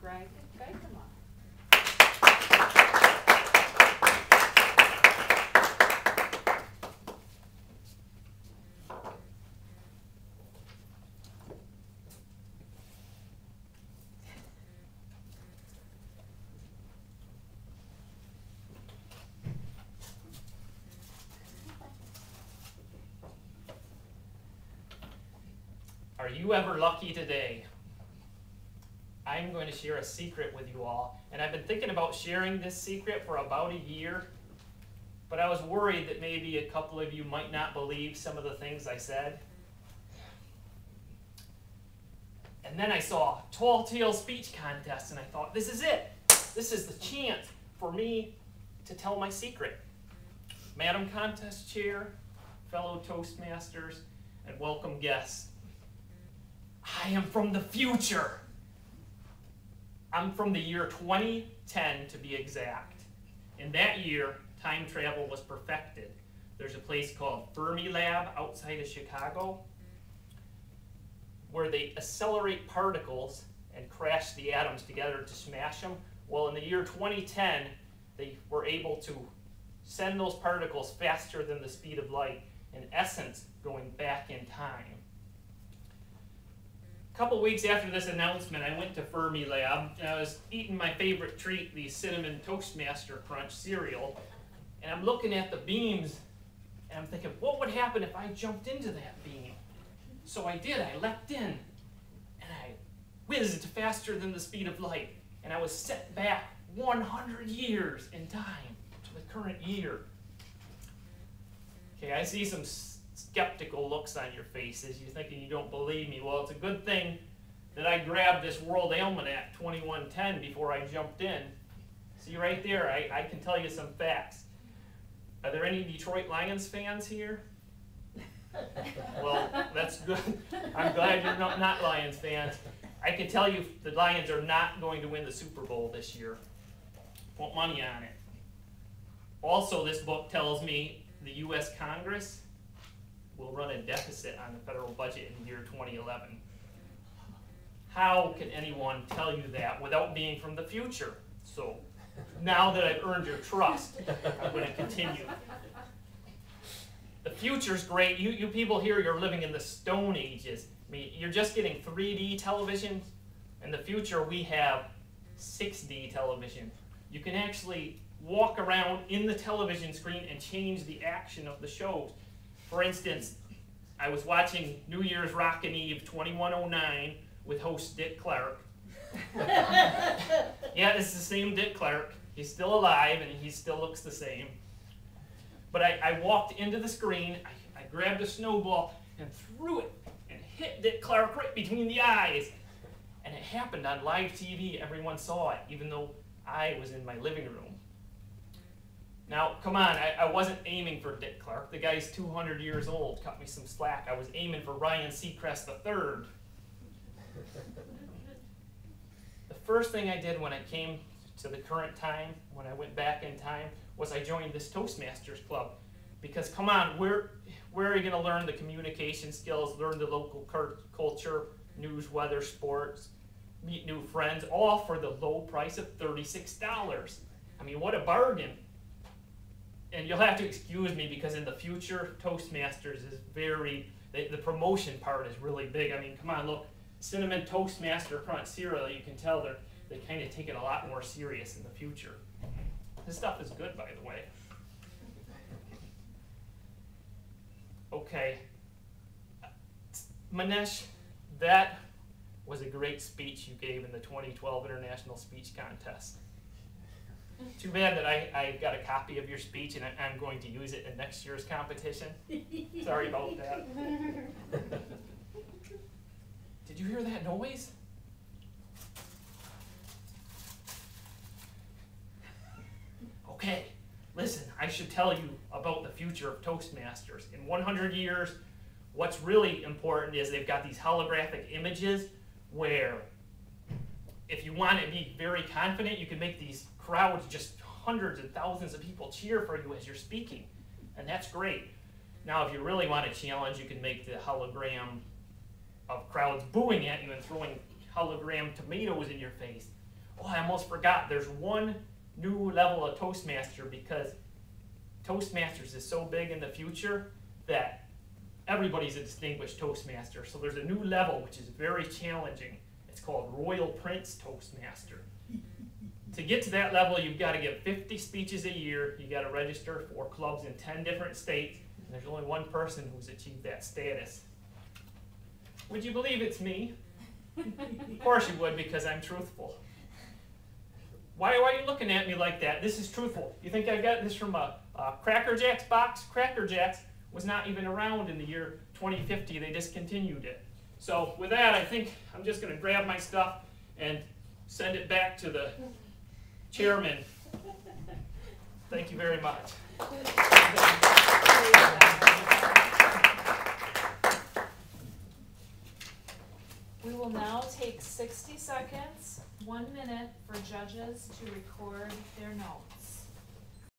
Greg. Greg, come on. Are you ever lucky today? I'm going to share a secret with you all, and I've been thinking about sharing this secret for about a year, but I was worried that maybe a couple of you might not believe some of the things I said. And then I saw Tall Tale Speech Contest, and I thought, this is it. This is the chance for me to tell my secret. Madam Contest Chair, fellow Toastmasters, and welcome guests. I am from the future. I'm from the year 2010 to be exact. In that year, time travel was perfected. There's a place called Fermilab outside of Chicago where they accelerate particles and crash the atoms together to smash them. Well, in the year 2010, they were able to send those particles faster than the speed of light, in essence, going back in time. A couple weeks after this announcement, I went to Fermilab, and I was eating my favorite treat, the Cinnamon Toastmaster Crunch cereal, and I'm looking at the beams, and I'm thinking, what would happen if I jumped into that beam? So I did. I leapt in, and I whizzed faster than the speed of light, and I was set back 100 years in time to the current year. Okay, I see some skeptical looks on your faces. You're thinking you don't believe me. Well, it's a good thing that I grabbed this World Almanac 2110 before I jumped in. See right there, I can tell you some facts. Are there any Detroit Lions fans here? Well, that's good. I'm glad you're not Lions fans. I can tell you the Lions are not going to win the Super Bowl this year. Put money on it. Also, this book tells me the U.S. Congress will run a deficit on the federal budget in the year 2011. How can anyone tell you that without being from the future? So now that I've earned your trust, I'm going to continue. The future's great. You people here, you're living in the Stone Ages. I mean, you're just getting 3D television. In the future, we have 6D television. You can actually walk around in the television screen and change the action of the shows. For instance, I was watching New Year's Rockin' Eve 2109 with host Dick Clark. Yeah, it's the same Dick Clark. He's still alive and he still looks the same. But I walked into the screen, I grabbed a snowball and threw it and hit Dick Clark right between the eyes. And it happened on live TV. Everyone saw it, even though I was in my living room. Now, come on, I wasn't aiming for Dick Clark. The guy's 200 years old. Cut me some slack. I was aiming for Ryan Seacrest III. The first thing I did when I came to the current time, when I went back in time, was I joined this Toastmasters Club. Because, come on, where are you going to learn the communication skills, learn the local culture, news, weather, sports, meet new friends, all for the low price of $36. I mean, what a bargain. And you'll have to excuse me because in the future, Toastmasters is the promotion part is really big. I mean, come on, look, Cinnamon Toastmaster Crunch cereal, you can tell they kind of take it a lot more serious in the future. This stuff is good, by the way. Okay. Manesh, that was a great speech you gave in the 2012 International Speech Contest. Too bad that I got a copy of your speech and I'm going to use it in next year's competition. Sorry about that. Did you hear that noise? Okay, listen, I should tell you about the future of Toastmasters. In 100 years, what's really important is they've got these holographic images where if you want to be very confident, you can make these crowds, just hundreds and thousands of people cheer for you as you're speaking. And that's great. Now, if you really want a challenge, you can make the hologram of crowds booing at you and throwing hologram tomatoes in your face. Oh, I almost forgot. There's one new level of Toastmaster because Toastmasters is so big in the future that everybody's a distinguished Toastmaster. So there's a new level which is very challenging. It's called Royal Prince Toastmaster. To get to that level, you've got to give 50 speeches a year. You've got to register for clubs in 10 different states. And there's only one person who's achieved that status. Would you believe it's me? Of course you would, because I'm truthful. Why are you looking at me like that? This is truthful. You think I got this from a Cracker Jacks box? Cracker Jacks was not even around in the year 2050. They discontinued it. So with that, I think I'm just going to grab my stuff and send it back to the chairman. Thank you very much. We will now take 60 seconds, 1 minute, for judges to record their notes.